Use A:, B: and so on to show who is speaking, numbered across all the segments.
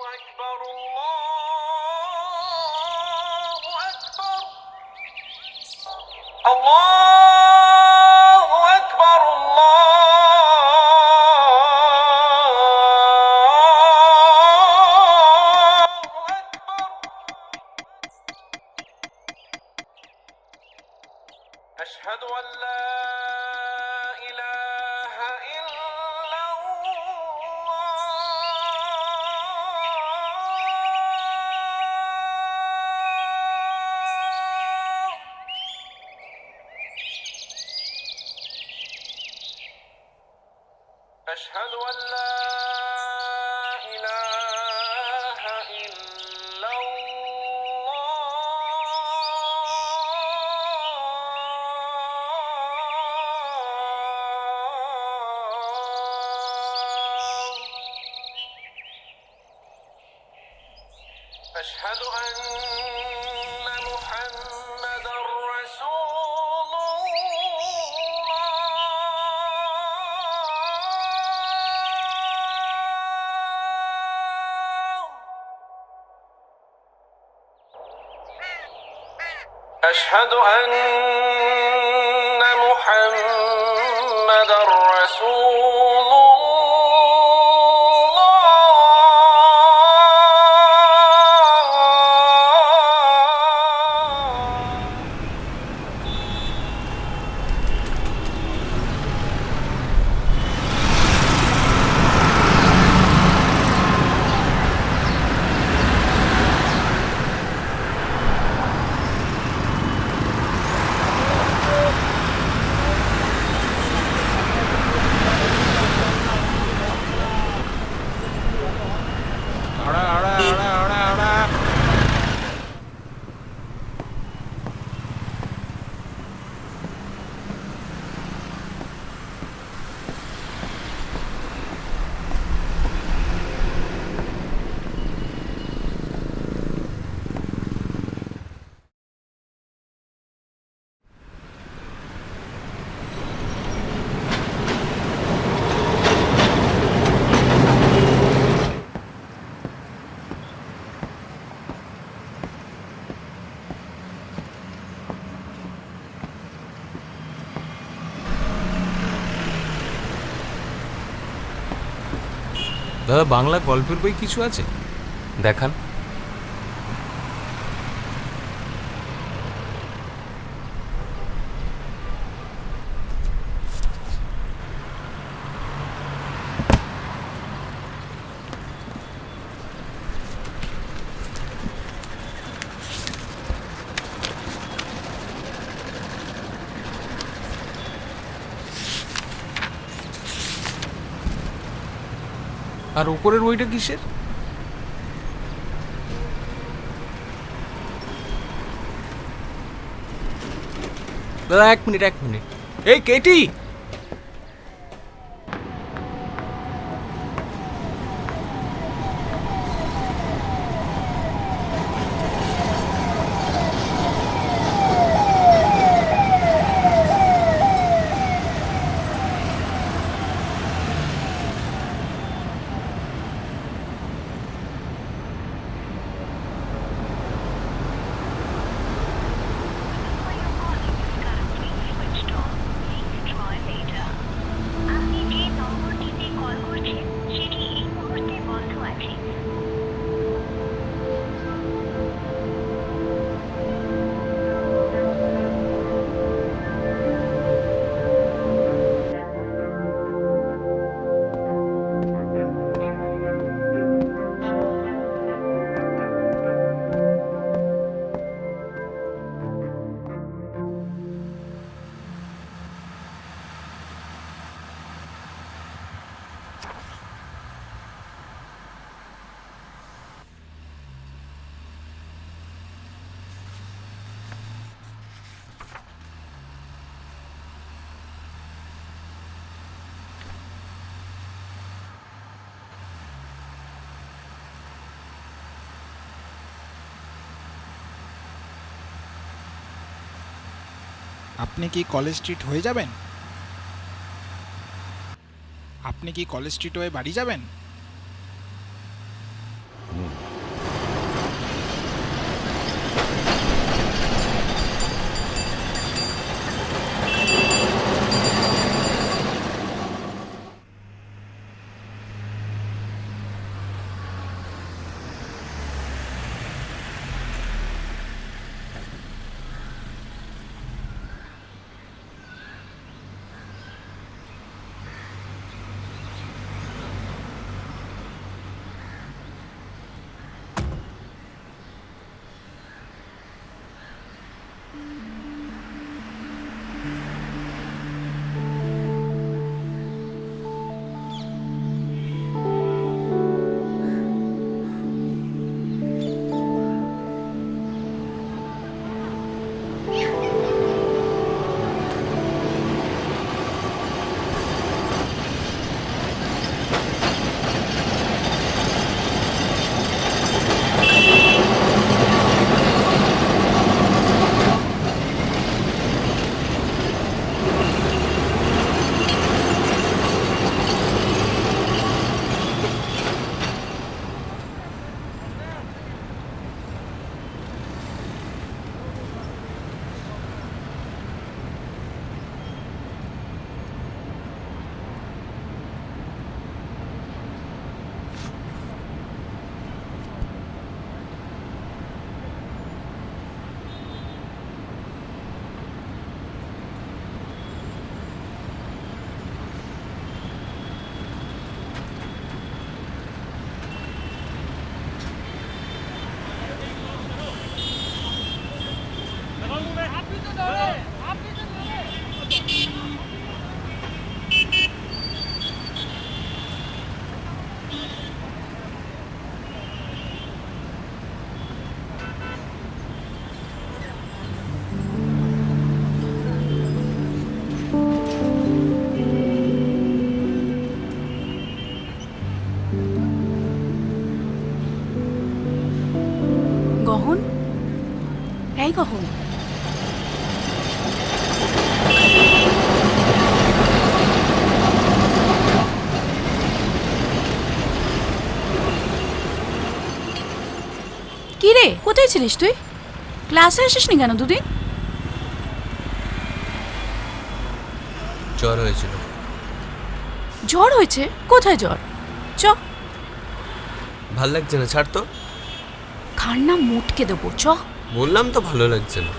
A: أكبر الله أكبر الله أكبر الله أكبر أشهد أن لا إله إلا الله أشهد أن لا إله إلا الله أشهد أن محمدا رسول الله أشهد أن محمدا رسول الله
B: দাদা, বাংলা গল্পের বই কিছু আছে? দেখান। আর উপরের বইটা কিসের? দাদা, এক মিনিট। এই কেটি,
C: আপনি কি কলেজ স্ট্রিট হয়ে যাবেন? আপনি কি কলেজ স্ট্রিট হয়ে বাড়ি যাবেন?
D: কখন? কি রে, কোথায় ছিলিস তুই? ক্লাসে আসিসনি কেন দুদিন?
B: জ্বর হয়েছিল।
D: জ্বর হয়েছে? কোথায় জ্বর? চ,
B: ভাল লাগছে না, ছাড় তো।
D: খার না মুটকে দেবো, চ।
B: বললাম তো ভালো লাগছে না।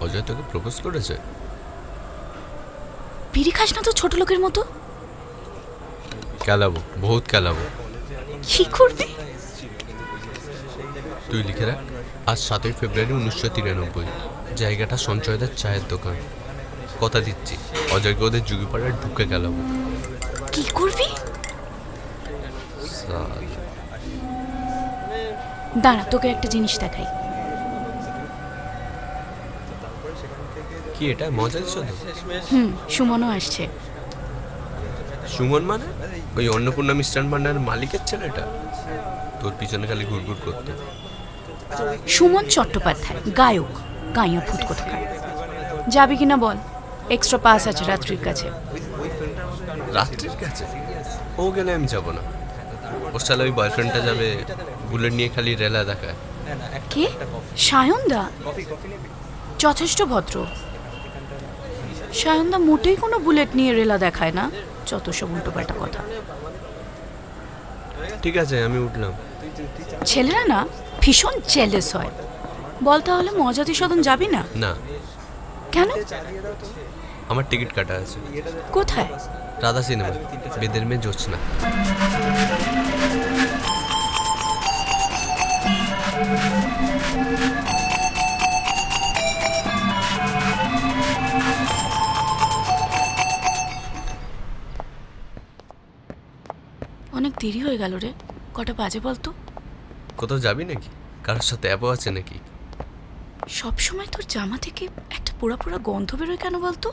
B: অজয় তোকে প্রপোজ করেছে?
D: বিড়ি খাস না তো ছোট লোকের মতো?
B: খেলাবো, বহুত খেলাবো।
D: কি করবি?
B: তুই লিখে রাখ, আজ 7ই ফেব্রুয়ারি 1993, জায়গাটা সঞ্চয়দার চায়ের দোকান। কথা দিচ্ছি অজয়কে ওদের যুগিপাড়ায় ঢুকে খেলাবো।
D: কি করবি? দাঁড়া, তোকে একটা জিনিস দেখাই।
B: কি এটা মজা দিচ্ছ তো?
D: সুমনও আসছে।
B: সুমন মানে ওই অন্নপূর্ণা মিষ্টান ভান্ডারের মালিকের ছেলেটা? তোর পিছনে খালি ঘুরঘুর করতো।
D: সুমন চট্টোপাধ্যায়, গায়ক, গাইয়া ভূত কোথাকার। যাবি কিনা বল? এক্সট্রা পাস আছে রাত্রির কাছে।
B: রাত্রির কাছে? ও গেলে আমি যাব না। ওর সালে ওই বয়ফ্রেন্ডটা যাবে, বুলেট নিয়ে খালি রেলা দেখায়।
D: কে? সায়নদা? যথেষ্ট ভদ্র। সায়নদা মোটেই কোনো বুলেট নিয়ে রেলা দেখায় না, যত সব উল্টোপাল্টা কথা।
B: ঠিক আছে, আমি উঠলাম।
D: ছেলেরা না ভীষণ জেলেস হয়। বল তাহলে মজাদি সদন যাবি না?
B: না।
D: কেন?
B: আমার টিকিট কাটা আছে।
D: কোথায়?
B: রাধা সিনেমা, বেদের মেয়ে জোৎস্না।
D: অনেক দেরি হয়ে গেল রে। কটা বাজে বলতো?
B: কোথাও যাবি নাকি? কারোর সাথে অ্যাপও আছে নাকি?
D: সবসময় তোর জামা থেকে একটা পোড়া পোড়া গন্ধ বেরোয় কেন বলতো?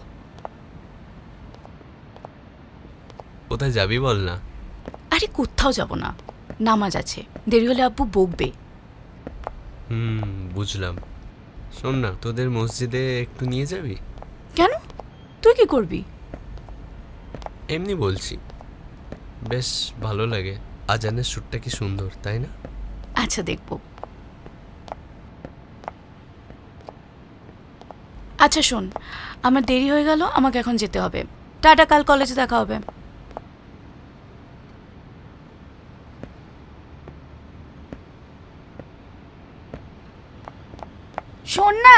B: কোথায় যাবি বল না।
D: আরে কোথাও যাব না, নামাজ আছে, দেরি হলে আব্বু বকবে।
B: বুঝলাম। শোন না, তোদের মসজিদে একটু নিয়ে যাবি?
D: কেন? তুই কি করবি?
B: এমনি বলছি, বেশ ভালো লাগে। আজানের সুরটা কি সুন্দর, তাই না?
D: আচ্ছা, দেখব। আচ্ছা শোন, আমার দেরি হয়ে গেল, আমাকে এখন যেতে হবে। টাটা, কাল কলেজে দেখা হবে। শোন না,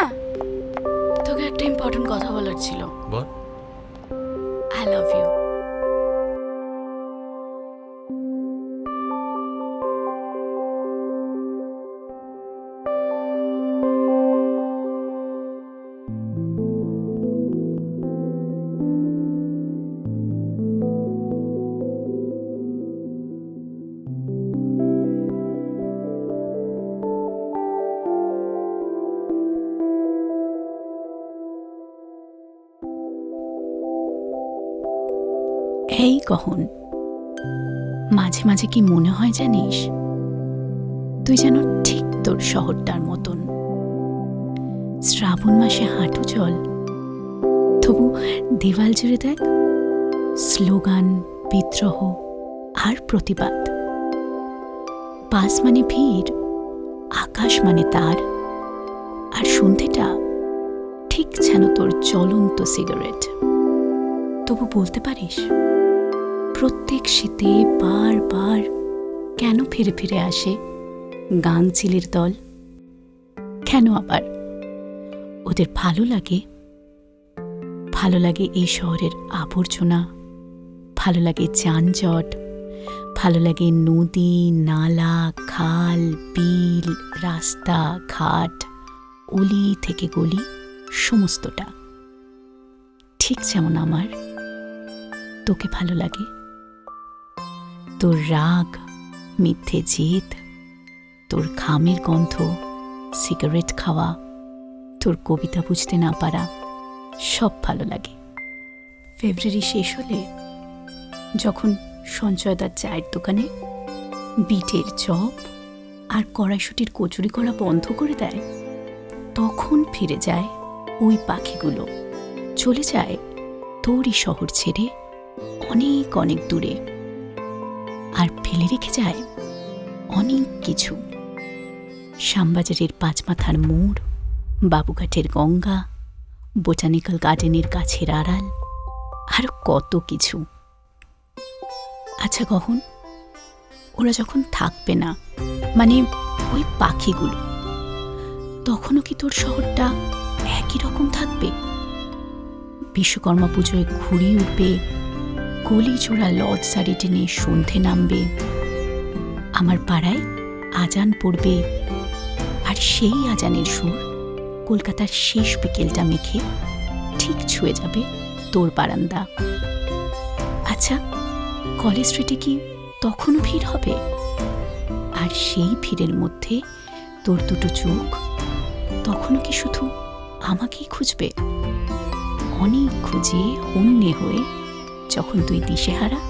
D: তোকে একটা ইম্পর্টেন্ট কথা বলার ছিল।
B: বল।
D: I love you. এই কখন মাঝে মাঝে কি মনে হয় জানিস, তুই যেন ঠিক তোর শহরটার মতন। শ্রাবণ মাসে হাঁটু জল, তবু দেওয়াল জুড়ে দেখ স্লোগান, বিদ্রোহ আর প্রতিবাদ। বাস মানে ভিড়, আকাশ মানে তার, আর সন্ধেটা ঠিক যেন তোর জ্বলন্ত সিগারেট। তবু বলতে পারিস প্রত্যেক শীতে বারবার কেন ফিরে ফিরে আসে গাংচিলের দল? কেন আবার ওদের ভালো লাগে? ভালো লাগে এই শহরের আবর্জনা, ভালো লাগে যানজট, ভালো লাগে নদী, নালা, খাল, বিল, রাস্তা, ঘাট, অলি থেকে গলি, সমস্তটা। ঠিক যেমন আমার তোকে ভালো লাগে। তোর রাগ, মিথ্যে জেদ, তোর ঘামের গন্ধ, সিগারেট খাওয়া, তোর কবিতা বুঝতে না পারা, সব ভালো লাগে। ফেব্রুয়ারি শেষ হলে যখন সঞ্চয়দার চায়ের দোকানে বিটের চপ আর কড়াইশুটির কচুরি করা বন্ধ করে দেয়, তখন ফিরে যায় ওই পাখিগুলো, চলে যায় তোরই শহর ছেড়ে অনেক অনেক দূরে, আর ফেলে রেখে যায় অনেক কিছু। শ্যামবাজারের পাঁচমাথার মোড়, বাবুঘাটের গঙ্গা, বোটানিক্যাল গার্ডেনের গাছের আড়াল, আরো কত কিছু। আচ্ছা গহন, ওরা যখন থাকবে না, মানে ওই পাখিগুলো, তখনও কি তোর শহরটা একই রকম থাকবে? বিশ্বকর্মা পুজোয় ঘুড়ি উঠবে, গলি চোরা লজ শাড়ি টেনে সন্ধে নামবে, আমার পাড়ায় আজান পড়বে, আর সেই আজানের সুর কলকাতার শেষ বিকেলটা মেখে ঠিক ছুঁয়ে যাবে তোর বারান্দা। আচ্ছা, কলেজ স্ট্রিটে কি তখনও ভিড় হবে? আর সেই ভিড়ের মধ্যে তোর দুটো চোখ তখনও কি শুধু আমাকেই খুঁজবে? অনেক খুঁজে হন্যে হয়ে যখন তুই দিশেহারা,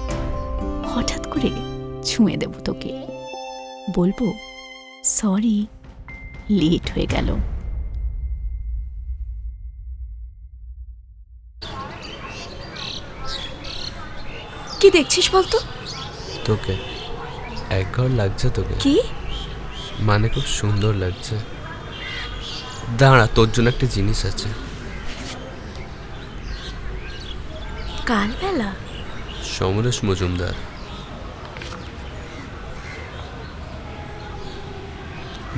D: হঠাৎ করে ছুঁয়ে দেব তোকে, বলবো সরি, লেট হয়ে গেল। কি দেখছিস বলতো?
B: তোকে এক ঘর লাগছে তোকে।
D: কি
B: মানে খুব সুন্দর লাগছে। দাঁড়া, তোর জন্য একটা জিনিস আছে।
D: কালবেলা?
B: সমরেশ মজুমদার।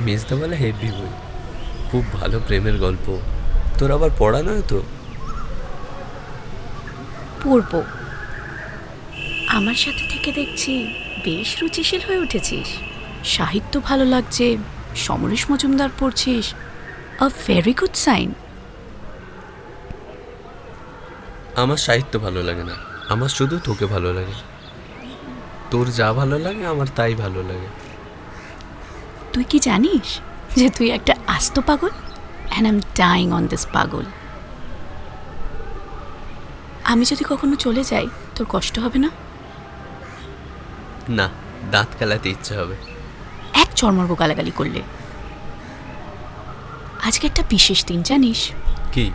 B: মেজদাওয়ালা হেভি বই, খুব ভালো প্রেমের গল্প। তোর আবার পড়া নয় তো?
D: পড়বো। আমার সাথে থেকে দেখছি বেশ রুচিশীল হয়ে উঠেছিস। সাহিত্য ভালো লাগছে, সমরেশ মজুমদার পড়ছিস, আ ভেরি গুড সাইন।
B: আমার সাহিত্য ভালো লাগে না, আমার শুধু তোকে ভালো লাগে। তোর যা ভালো লাগে আমার তাই ভালো লাগে।
D: তুই কি জানিস যে তুই একটা আস্ত পাগল? And I am dying on this পাগল। আমি যদি কখনো চলে যাই, তোর কষ্ট হবে না?
B: না, দাঁত কালাতে ইচ্ছে হবে।
D: এক চর্মর্ব গালাগালি করলে। আজকে একটা বিশেষ দিন, জানিস?
B: কি?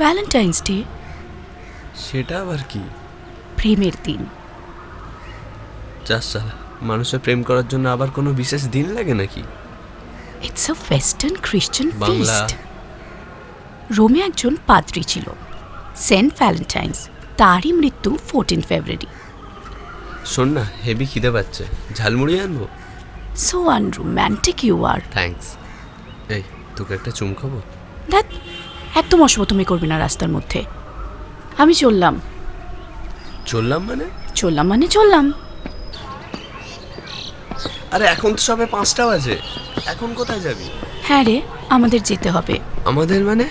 D: Valentine's day.
B: সেটা আবার কি?
D: প্রেমের দিন।
B: চাস সালা, মানুষের প্রেম করার জন্য আবার কোনো বিশেষ দিন লাগে নাকি?
D: ইটস আ ওয়েস্টার্ন খ্রিশ্চান
B: বাংলা।
D: ফিস্ট। রোমে একজন পাদ্রী ছিল, সেন্ট ভ্যালেন্টাইন্স। তারই মৃত্যু 14 ফেব্রুয়ারি।
B: শোন না, হেভি খিদে পাচ্ছে, ঝালমুড়ি আনবো?
D: So unromantic you are.
B: Thanks. এই, তোকে একটা চুম খাবো?
D: দেখ, একদম অসবতমি করবি না রাস্তার মধ্যে। আমি চললাম।
B: চললাম মানে?
D: চললাম মানে চললাম।
B: আরে এখন তো সবে 5টা বাজে, এখন কোথায় যাবি?
D: হ্যাঁ রে, আমাদের যেতে হবে।
B: আমাদের মানে?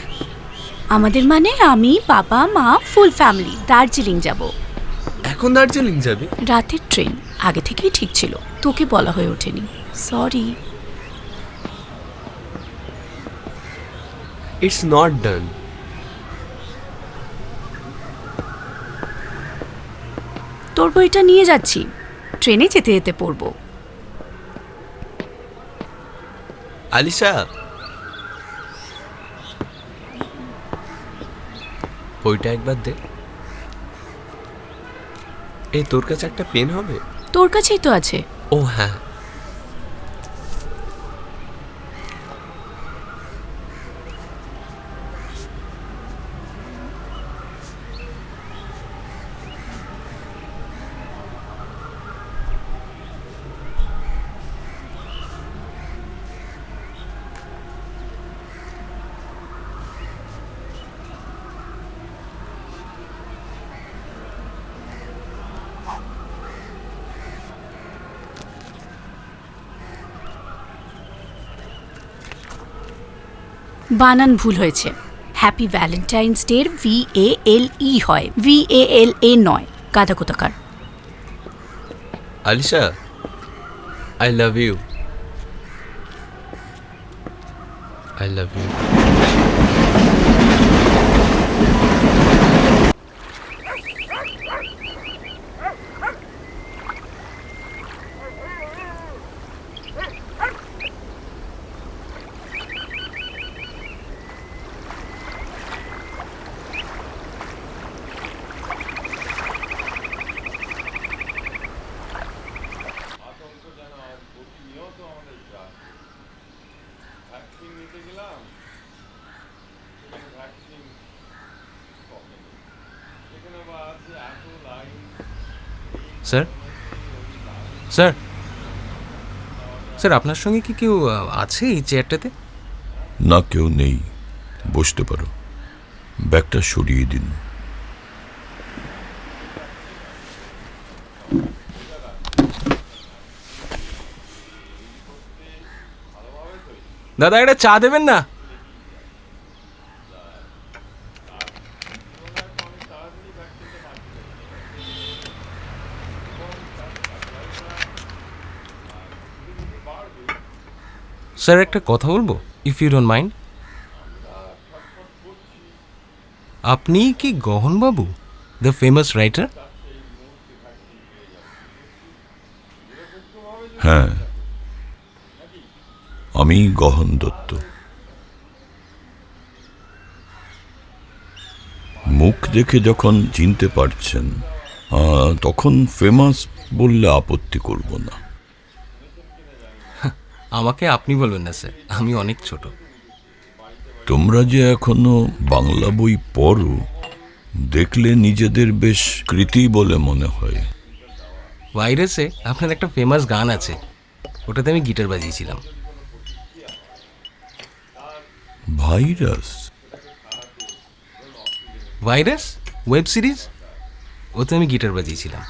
D: আমাদের মানে আমি, বাবা, মা, ফুল ফ্যামিলি দার্জিলিং যাব।
B: এখন দার্জিলিং যাবি?
D: রাতের ট্রেন, আগে থেকেই ঠিক ছিল, তোকে বলা হয়ে ওঠেনি, সরি।
B: It's not done.
D: তোর বইটা নিয়ে যাচ্ছি, ট্রেনে যেতে যেতে পড়বো।
B: আলিশা, বইটা একবার দে। এই, তোর কাছে একটা পেন হবে?
D: তোর কাছেই তো আছে।
B: ও হ্যাঁ।
D: বানান ভুল হয়েছে। হ্যাপি ভ্যালেন্টাইন্স ডে VALE হয়, VALA নয়, গাধা কোথাকার।
B: Alisha, I love you. I love you.
E: আতঙ্ক যেন আজ প্রতিনিয়ত আমাদের গ্রাস ভ্যাকসিন নিতে গেলাম, সেখানে ভ্যাকসিন স্টকে নেই, সেখানে বা আছে এত লাইন।
F: স্যার স্যার স্যার আপনার সঙ্গে কি কেউ আছে এই চেয়ারটাতে?
G: না, কেউ নেই, বসতে পারো। ব্যাগটা সরিয়ে দিন।
F: দাদা একটা চা দেবেন না? স্যার একটা কথা বলবো, ইফ ইউ ডোন্ট মাইন্ড। আপনি কি গহনবাবু, দ্য ফেমাস রাইটার?
G: হ্যাঁ, আমি গহন দত্ত। মুখ দেখে যখন চিনতে পারছেন, তখন ফেমাস বললে আপত্তি করব না।
F: আমাকে আপনি বলবেন না স্যার, আমি অনেক ছোট।
G: তোমরা যে এখনো বাংলা বই পড়ো, দেখলে নিজেদের বেশ কৃতি বলে মনে হয়।
F: ভাইরাসে আপনার একটা ফেমাস গান আছে, ওটাতে আমি গিটার বাজিয়েছিলাম।
G: ভাইরাস?
F: ভাইরাস ওয়েব সিরিজ, ওতে আমি গিটার বাজিয়েছিলাম।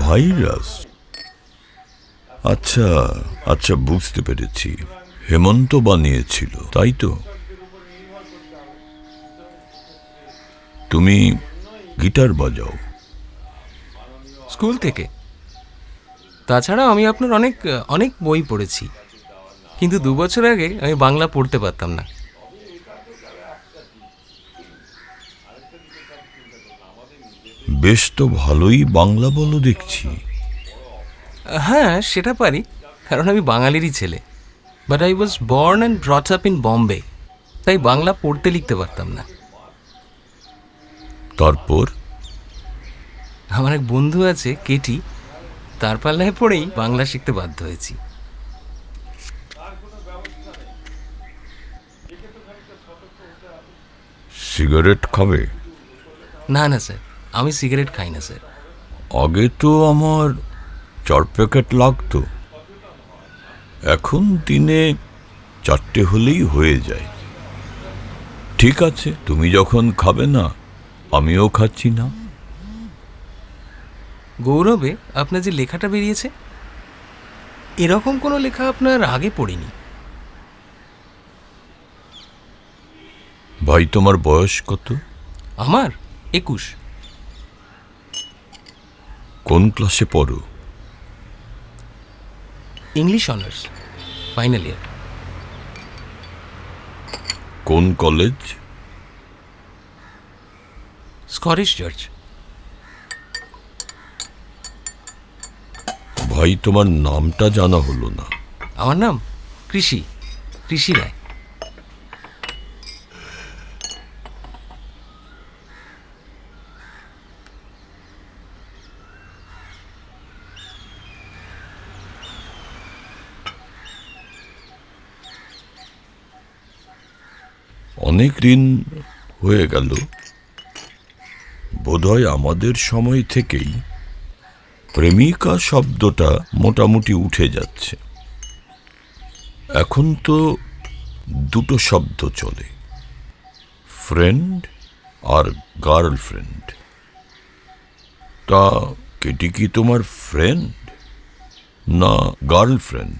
G: ভাইরাস? আচ্ছা আচ্ছা, বুঝতে পেরেছি। হেমন্ত বানিয়েছিল, তাই তো? তুমি গিটার বাজাও?
F: স্কুল থেকে। তাছাড়াও আমি আপনার অনেক অনেক বই পড়েছি, কিন্তু 2 বছর আগে আমি বাংলা পড়তে পারতাম না।
G: বেশ তো ভালোই বাংলা বলো দেখছি।
F: হ্যাঁ সেটা পারি, কারণ আমি বাঙালিরই ছেলে। But I was born and brought up in Bombay, তাই বাংলা পড়তে লিখতে পারতাম না।
G: তারপর?
F: আমার এক বন্ধু আছে কেটি, তার পাল্লায় পড়েই বাংলা শিখতে বাধ্য হয়েছি।
G: সিগারেট খাবে?
F: না না স্যার, আমি সিগারেট খাই না স্যার।
G: আগে তো আমার 4 প্যাকেট লাগতো, এখন দিনে 4টে হলেই হয়ে যায়। ঠিক আছে, তুমি যখন খাবে না, আমিও খাচ্ছি না।
F: গৌরবে আপনার যে লেখাটা বেরিয়েছে, এরকম কোনো লেখা আপনার আগে পড়িনি।
G: ভাই, তোমার বয়স কত?
F: আমার 21।
G: কোন ক্লাসে পড়ো?
F: English honours, final year.
G: কোন কলেজ?
F: Scottish church.
G: ভাই, তোমার নামটা জানা হলো না।
F: আমার নাম কৃষি রায়।
G: অনেক দিন হয়ে গেল, বোধহয় আমাদের সময় থেকেই প্রেমিকা শব্দটা মোটামুটি উঠে যাচ্ছে। এখন তো 2টো শব্দ চলে, ফ্রেন্ড আর গার্লফ্রেন্ড। তা কেটি কি তোমার ফ্রেন্ড না গার্লফ্রেন্ড?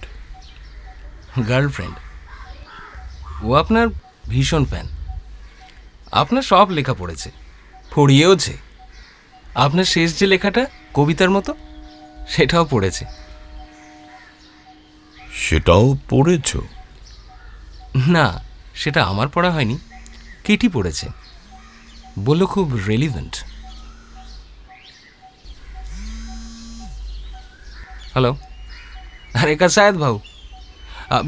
F: গার্লফ্রেন্ড। ও আপনার ভীষণ ফ্যান, আপনার সব লেখা পড়েছে, পড়িয়েওছে। আপনার শেষ যে লেখাটা কবিতার মতো, সেটাও পড়েছে।
G: সেটাও পড়েছ?
F: না, সেটা আমার পড়া হয়নি, কেটি পড়েছে, বললো খুব রেলিভেন্ট। হ্যালো, अरे का शायद भाऊ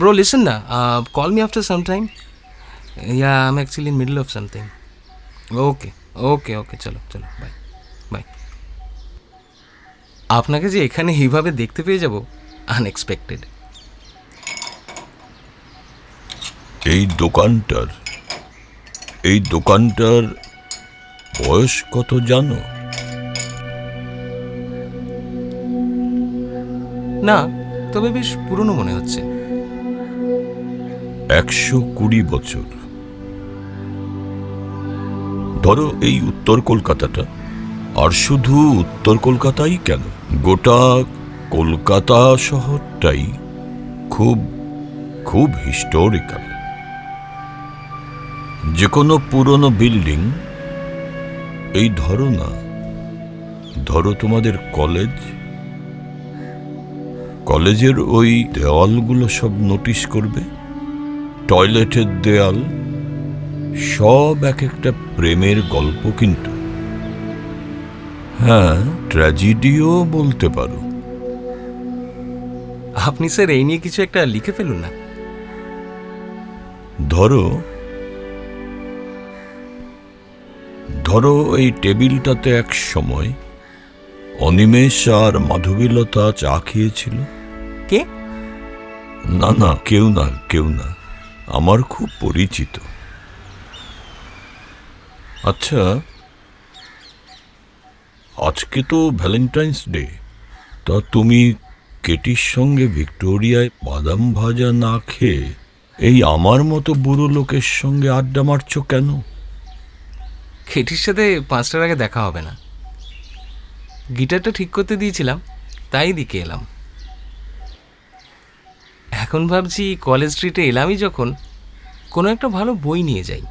F: ब्रो लिसन ना, call me after some time, या I am actually in middle of something. Okay okay okay, চলো চলো, বাই বাই। আপনাকে যে এখানে এইভাবে দেখতে পেয়ে যাব, আনএক্সপেক্টেড।
G: এই দোকানটার বয়স কত জানো?
F: না, তবে বেশ পুরনো মনে হচ্ছে।
G: 120 বছর। ধরো এই উত্তর কলকাতাটা, আর শুধু উত্তর কলকাতাই কেন, গোটা কলকাতা শহরটাই খুব খুব হিস্টোরিক্যাল। যে কোনো পুরনো বিল্ডিং, এই ধরো না, ধরো তোমাদের কলেজের ওই দেওয়ালগুলো সব নোটিশ করবে, টয়লেটের দেয়াল, সব এক একটা প্রেমের গল্প, কিন্তু হ্যাঁ, ট্র্যাজেডিও বলতে পারো।
F: আপনি স্যার এই নিয়ে কিছু একটা লিখে ফেলুন না।
G: ধরো এই টেবিলটাতে এক সময় অনিমেষ আর মাধবীলতা চা খেয়েছিল।
F: কে?
G: না, কেউ না, আমার খুব পরিচিত। আচ্ছা, আজকে তো ভ্যালেন্টাইন্স ডে, তা তুমি কেটির সঙ্গে ভিক্টোরিয়ায় বাদাম ভাজা না খেয়ে এই আমার মতো বুড়ো লোকের সঙ্গে আড্ডা মারছো কেন?
F: কেটির সাথে 5টার আগে দেখা হবে না, গিটারটা ঠিক করতে দিয়েছিলাম, তাই দিকে এলাম। এখন ভাবছি কলেজ স্ট্রিটে এলামই যখন, কোনো একটা ভালো বই নিয়ে যাই,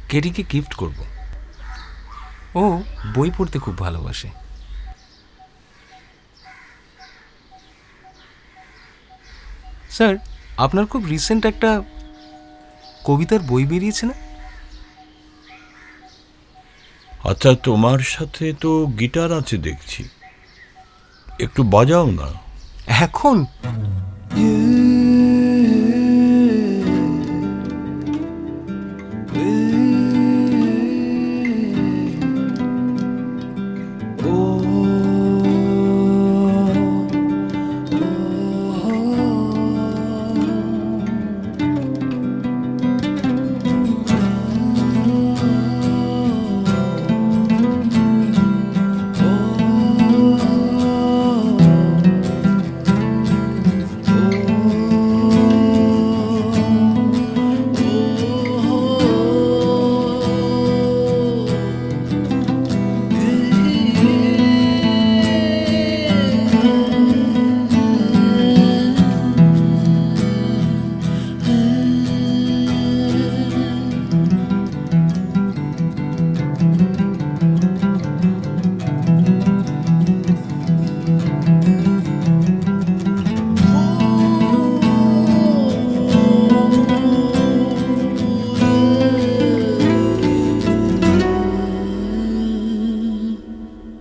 F: কেটিকে গিফট করব। ও বই পড়তে খুব ভালোবাসে। স্যার, আপনার খুব রিসেন্ট একটা কবিতার বই বেরিয়েছে না?
G: আচ্ছা, তোমার সাথে তো গিটার আছে দেখছি, একটু বাজাও না।
F: এখন?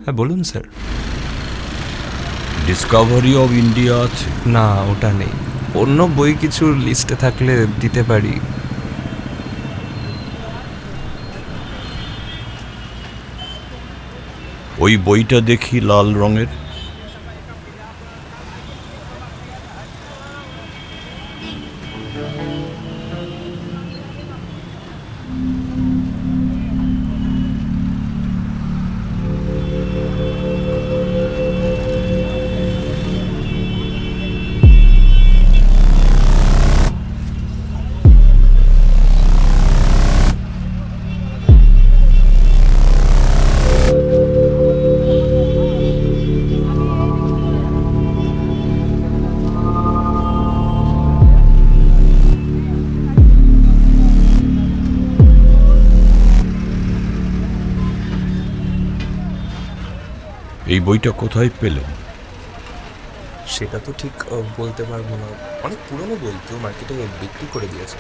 H: হ্যাঁ বলুন স্যার।
G: ডিসকভারি অফ ইন্ডিয়া আছে?
H: না, ওটা নেই। অন্য বই কিছু লিস্টে থাকলে দিতে পারি।
G: ওই বইটা দেখি, লাল রঙের। এই বইটা কোথায় পেলেন?
H: সেটা তো ঠিক বলতে পারবো না, অনেক পুরনো বই, কেউ মার্কেটে বিক্রি করে দিয়েছে।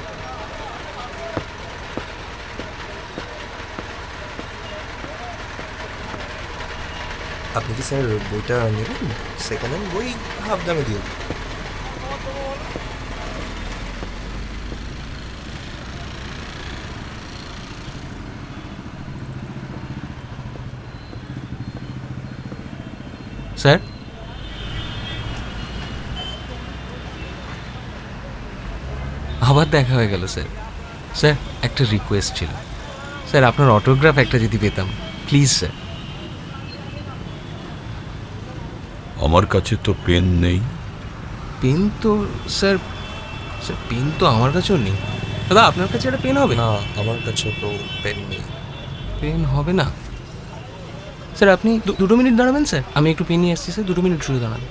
H: আপনি কি স্যার বইটা নেবেন? সেকেন্ড হ্যান্ড বই হাফ দামে দিয়ে দিন।
F: স্যার, আবার দেখা হয়ে গেল স্যার। স্যার, একটা রিকোয়েস্ট ছিল স্যার, আপনার অটোগ্রাফ একটা যদি পেতাম প্লিজ স্যার।
G: আমার কাছে তো পেন নেই।
F: পেন তো স্যার, স্যার পেন তো আমার কাছেও নেই। দাদা, আপনার কাছে একটা পেন হবে?
H: না, আমার কাছে তো পেন নেই।
F: পেন হবে না স্যার? আপনি 2 মিনিট দাঁড়াবেন স্যার, আমি একটু পেন নিয়ে আসছি স্যার, 2 মিনিট শুধু দাঁড়ান।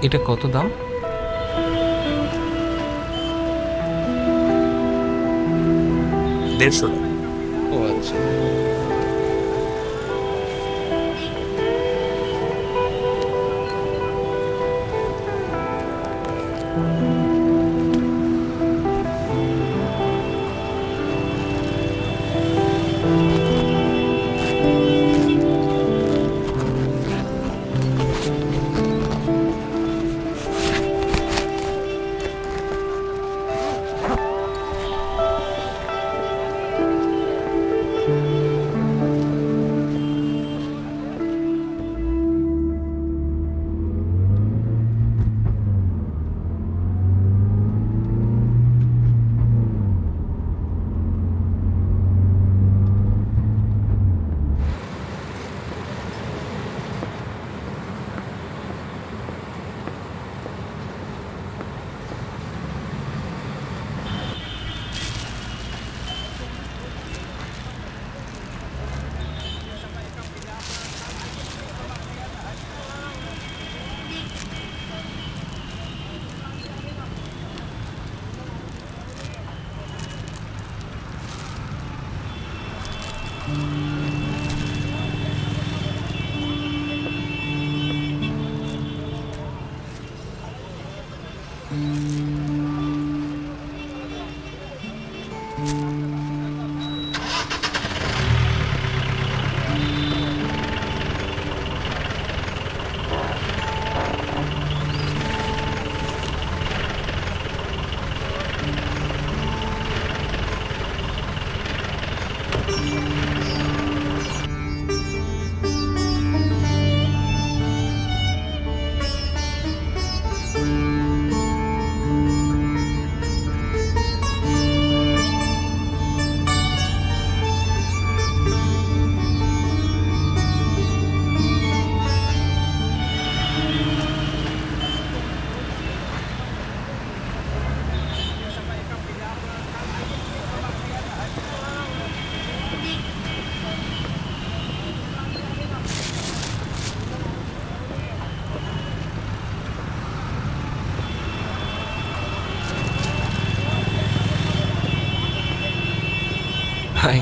F: এটা কত দাম?
H: 150 টাকা।
F: ও আচ্ছা। হাই